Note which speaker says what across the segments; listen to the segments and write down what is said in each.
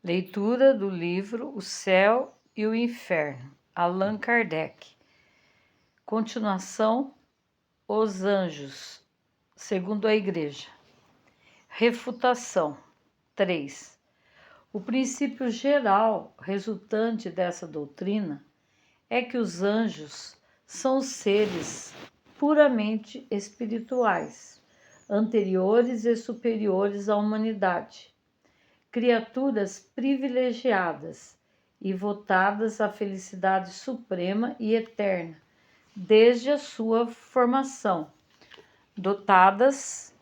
Speaker 1: Leitura do livro O Céu e o Inferno, Allan Kardec. Continuação, Os Anjos, segundo a Igreja. Refutação 3. O princípio geral resultante dessa doutrina é que os anjos são seres puramente espirituais, anteriores e superiores à humanidade, criaturas privilegiadas e votadas à felicidade suprema e eterna, desde a sua formação, dotadas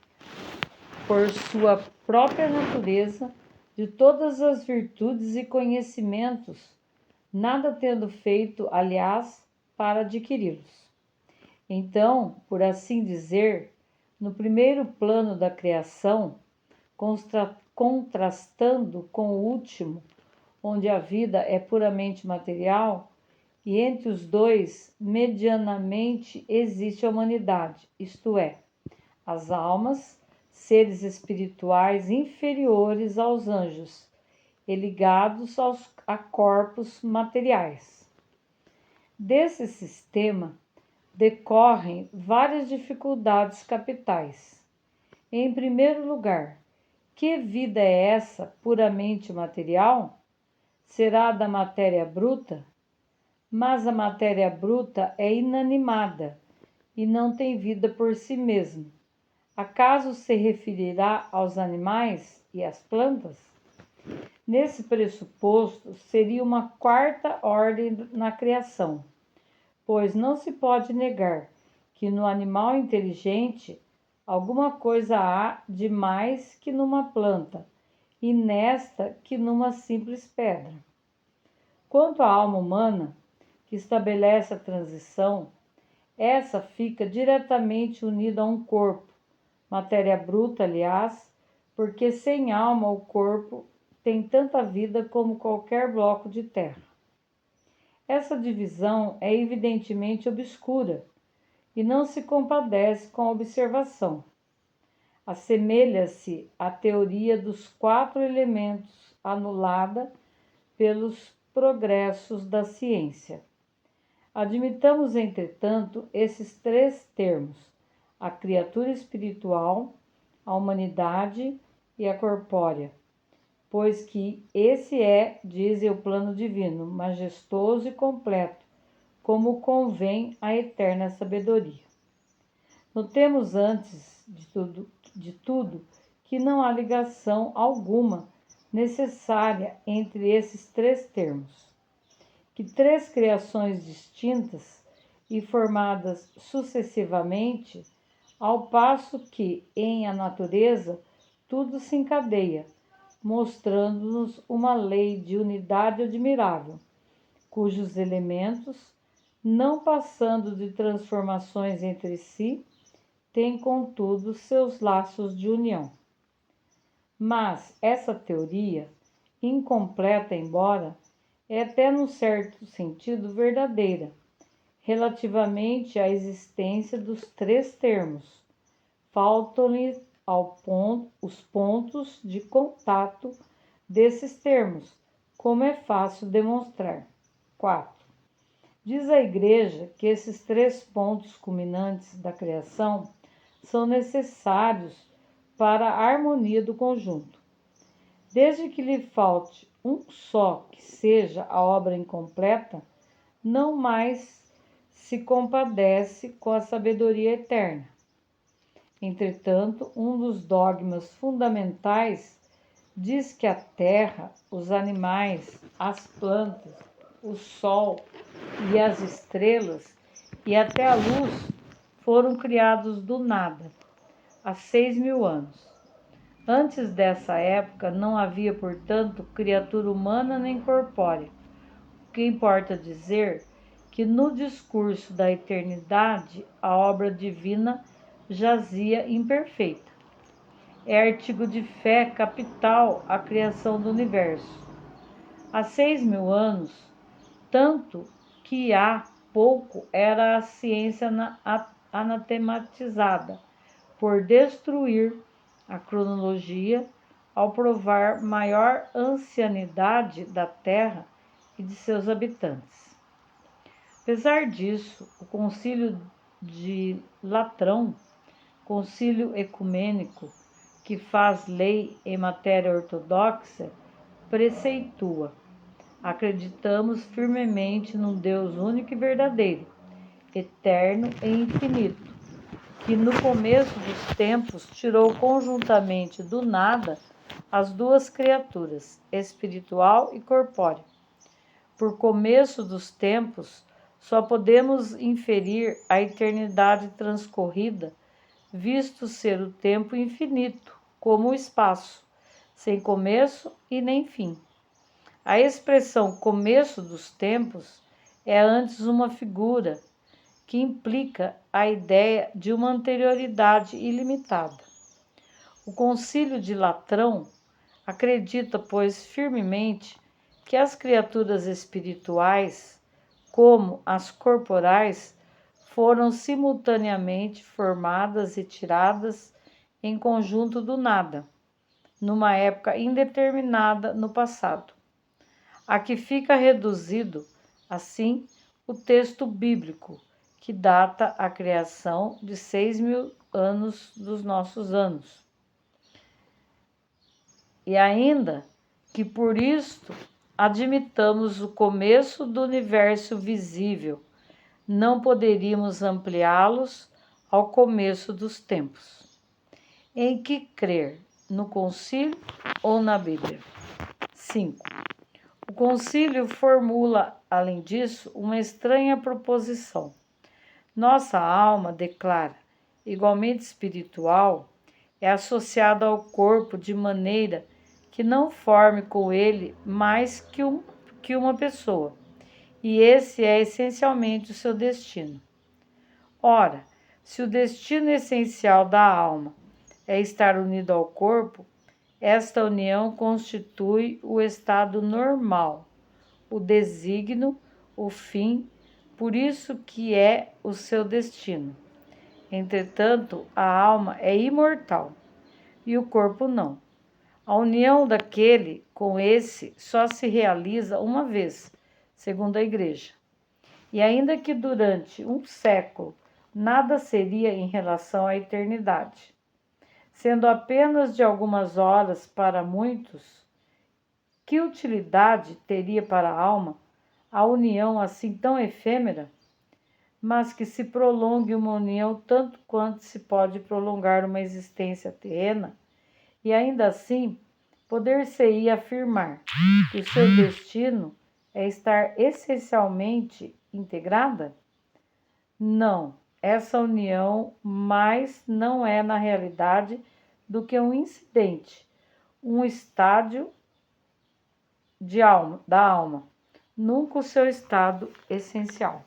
Speaker 1: por sua própria natureza de todas as virtudes e conhecimentos, nada tendo feito, aliás, para adquiri-los. Então, por assim dizer, no primeiro plano da criação, contrastando com o último, onde a vida é puramente material, e entre os dois, medianamente, existe a humanidade, isto é, as almas, seres espirituais inferiores aos anjos e ligados a corpos materiais. Desse sistema decorrem várias dificuldades capitais. Em primeiro lugar, que vida é essa puramente material? Será a da matéria bruta? Mas a matéria bruta é inanimada e não tem vida por si mesma. Acaso se referirá aos animais e às plantas? Nesse pressuposto, seria uma quarta ordem na criação, pois não se pode negar que no animal inteligente alguma coisa há de mais que numa planta, e nesta que numa simples pedra. Quanto à alma humana, que estabelece a transição, essa fica diretamente unida a um corpo, matéria bruta, aliás, porque sem alma o corpo tem tanta vida como qualquer bloco de terra. Essa divisão é evidentemente obscura e não se compadece com a observação. Assemelha-se à teoria dos 4 elementos anulada pelos progressos da ciência. Admitamos, entretanto, esses 3 termos: a criatura espiritual, a humanidade e a corpórea, pois que esse é, diz o plano divino, majestoso e completo, como convém à eterna sabedoria. Notemos antes de tudo que não há ligação alguma necessária entre esses 3 termos, que 3 criações distintas e formadas sucessivamente, ao passo que em a natureza tudo se encadeia, mostrando-nos uma lei de unidade admirável, cujos elementos, não passando de transformações entre si, têm, contudo, seus laços de união. Mas essa teoria, incompleta embora, é até num certo sentido verdadeira, relativamente à existência dos 3 termos. Faltam-lhe os pontos de contato desses termos, como é fácil demonstrar. 4. Diz a Igreja que esses 3 pontos culminantes da criação são necessários para a harmonia do conjunto. Desde que lhe falte um só que seja a obra incompleta, não mais se compadece com a sabedoria eterna. Entretanto, um dos dogmas fundamentais diz que a terra, os animais, as plantas, o sol e as estrelas e até a luz foram criados do nada, há 6.000 anos. Antes dessa época não havia, portanto, criatura humana nem corpórea. O que importa dizer que no discurso da eternidade a obra divina jazia imperfeita. É artigo de fé capital a criação do universo. Há 6.000 anos, tanto que há pouco era a ciência anatematizada por destruir a cronologia, ao provar maior ancianidade da terra e de seus habitantes. Apesar disso, o Concílio de Latrão, concílio ecumênico que faz lei em matéria ortodoxa, preceitua: acreditamos firmemente num Deus único e verdadeiro, eterno e infinito, que no começo dos tempos tirou conjuntamente do nada as duas criaturas, espiritual e corpórea. Por começo dos tempos, só podemos inferir a eternidade transcorrida, visto ser o tempo infinito, como o espaço, sem começo e nem fim. A expressão começo dos tempos é antes uma figura que implica a ideia de uma anterioridade ilimitada. O Concílio de Latrão acredita, pois, firmemente que as criaturas espirituais, como as corporais, foram simultaneamente formadas e tiradas em conjunto do nada, numa época indeterminada no passado. A que fica reduzido, assim, o texto bíblico, que data a criação de 6.000 anos dos nossos anos. E ainda que por isto admitamos o começo do universo visível, não poderíamos ampliá-los ao começo dos tempos. Em que crer? No concílio ou na Bíblia? 5. O concílio formula, além disso, uma estranha proposição. Nossa alma, declara, igualmente espiritual, é associada ao corpo de maneira que não forme com ele mais que uma pessoa, e esse é essencialmente o seu destino. Ora, se o destino essencial da alma é estar unido ao corpo, esta união constitui o estado normal, o desígnio, o fim, por isso que é o seu destino. Entretanto, a alma é imortal e o corpo não. A união daquele com esse só se realiza uma vez, segundo a Igreja. E ainda que durante um século nada seria em relação à eternidade, sendo apenas de algumas horas para muitos, que utilidade teria para a alma a união assim tão efêmera? Mas que se prolongue uma união tanto quanto se pode prolongar uma existência terrena, e ainda assim poder-se-ia afirmar que o seu destino é estar essencialmente integrada? Não, essa união mais não é na realidade do que um incidente, um estádio da alma, nunca o seu estado essencial.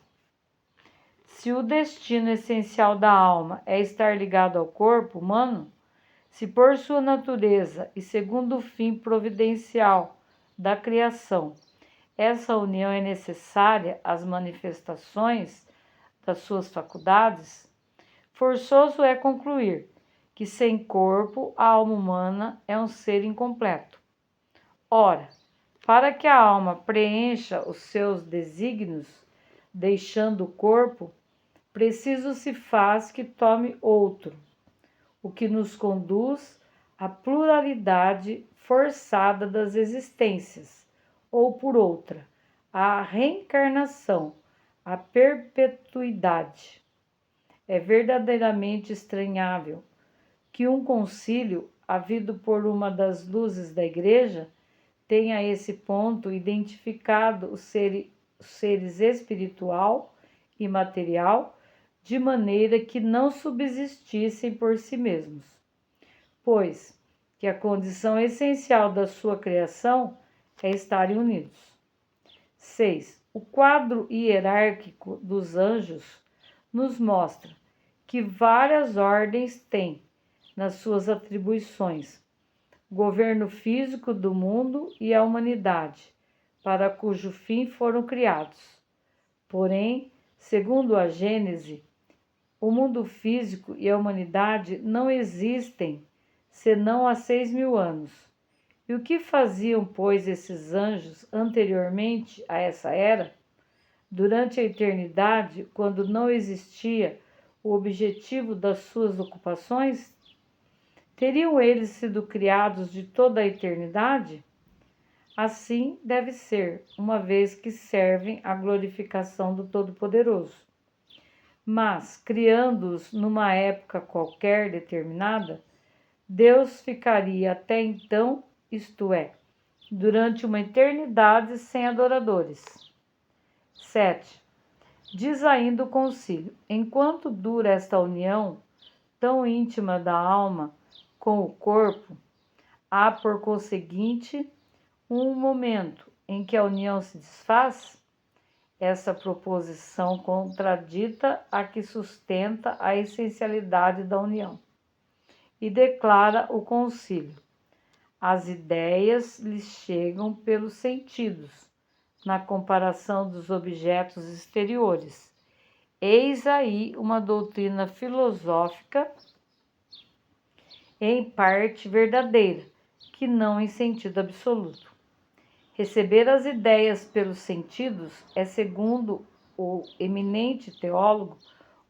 Speaker 1: Se o destino essencial da alma é estar ligado ao corpo humano, se por sua natureza e segundo o fim providencial da criação, essa união é necessária às manifestações das suas faculdades, forçoso é concluir que sem corpo a alma humana é um ser incompleto. Ora, para que a alma preencha os seus desígnios, deixando o corpo, preciso se faz que tome outro, o que nos conduz à pluralidade forçada das existências, ou por outra, à reencarnação, à perpetuidade. É verdadeiramente estranhável que um concílio, havido por uma das luzes da Igreja, tenha a esse ponto identificado os seres espiritual e material de maneira que não subsistissem por si mesmos, pois que a condição essencial da sua criação é estarem unidos. 6. O quadro hierárquico dos anjos nos mostra que várias ordens têm nas suas atribuições governo físico do mundo e a humanidade, para cujo fim foram criados. Porém, segundo a Gênese, o mundo físico e a humanidade não existem senão há 6.000 anos, E o que faziam, pois, esses anjos anteriormente a essa era, durante a eternidade, quando não existia o objetivo das suas ocupações? Teriam eles sido criados de toda a eternidade? Assim deve ser, uma vez que servem à glorificação do Todo-Poderoso. Mas, criando-os numa época qualquer determinada, Deus ficaria até então, isto é, durante uma eternidade sem adoradores. 7. Diz ainda o concílio: enquanto dura esta união tão íntima da alma com o corpo, há por conseguinte um momento em que a união se desfaz. Essa proposição contradita a que sustenta a essencialidade da união. E declara o concílio: as ideias lhes chegam pelos sentidos, na comparação dos objetos exteriores. Eis aí uma doutrina filosófica em parte verdadeira, que não em sentido absoluto. Receber as ideias pelos sentidos é, segundo o eminente teólogo,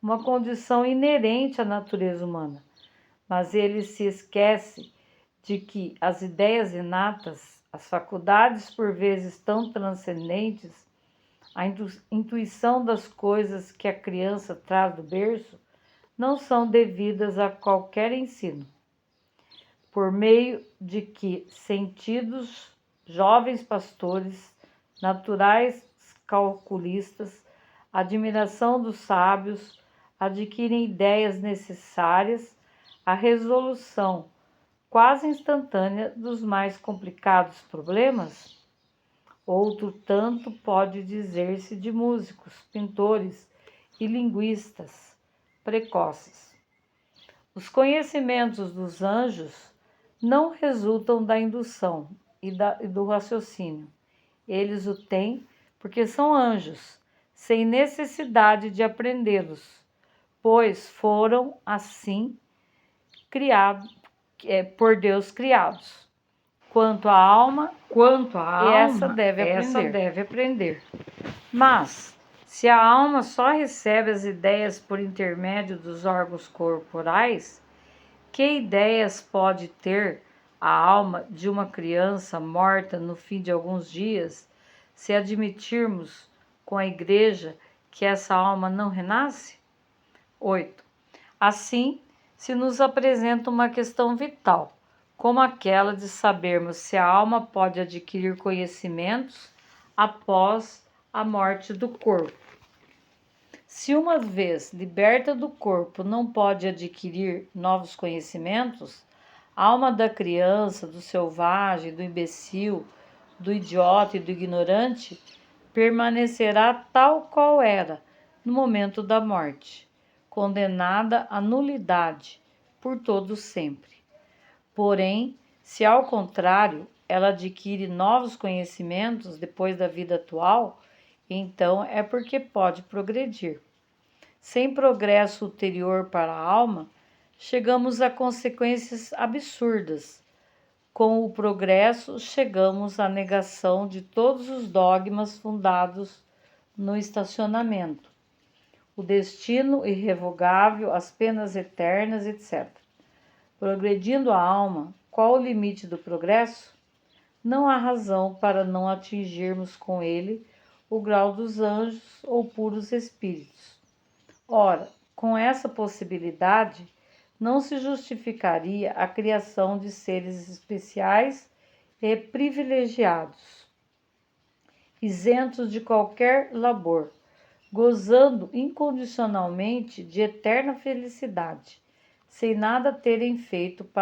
Speaker 1: uma condição inerente à natureza humana, mas ele se esquece de que as ideias inatas, as faculdades por vezes tão transcendentes, a intuição das coisas que a criança traz do berço, não são devidas a qualquer ensino. Por meio de que sentidos, jovens pastores, naturais calculistas, admiração dos sábios, adquirem ideias necessárias à resolução quase instantânea dos mais complicados problemas? Outro tanto pode dizer-se de músicos, pintores e linguistas precoces. Os conhecimentos dos anjos não resultam da indução e do raciocínio. Eles o têm porque são anjos, sem necessidade de aprendê-los, pois foram assim por Deus criados. Quanto à alma, essa deve aprender. Mas, se a alma só recebe as ideias por intermédio dos órgãos corporais, que ideias pode ter a alma de uma criança morta no fim de alguns dias, se admitirmos com a Igreja que essa alma não renasce? 8. Assim, se nos apresenta uma questão vital, como aquela de sabermos se a alma pode adquirir conhecimentos após a morte do corpo. Se uma vez liberta do corpo não pode adquirir novos conhecimentos, a alma da criança, do selvagem, do imbecil, do idiota e do ignorante permanecerá tal qual era no momento da morte, condenada à nulidade por todo sempre. Porém, se ao contrário ela adquire novos conhecimentos depois da vida atual, então é porque pode progredir. Sem progresso ulterior para a alma, chegamos a consequências absurdas. Com o progresso, chegamos à negação de todos os dogmas fundados no estacionamento, o destino irrevogável, as penas eternas, etc. Progredindo a alma, qual o limite do progresso? Não há razão para não atingirmos com ele o grau dos anjos ou puros espíritos. Ora, com essa possibilidade, não se justificaria a criação de seres especiais e privilegiados, isentos de qualquer labor, gozando incondicionalmente de eterna felicidade, sem nada terem feito para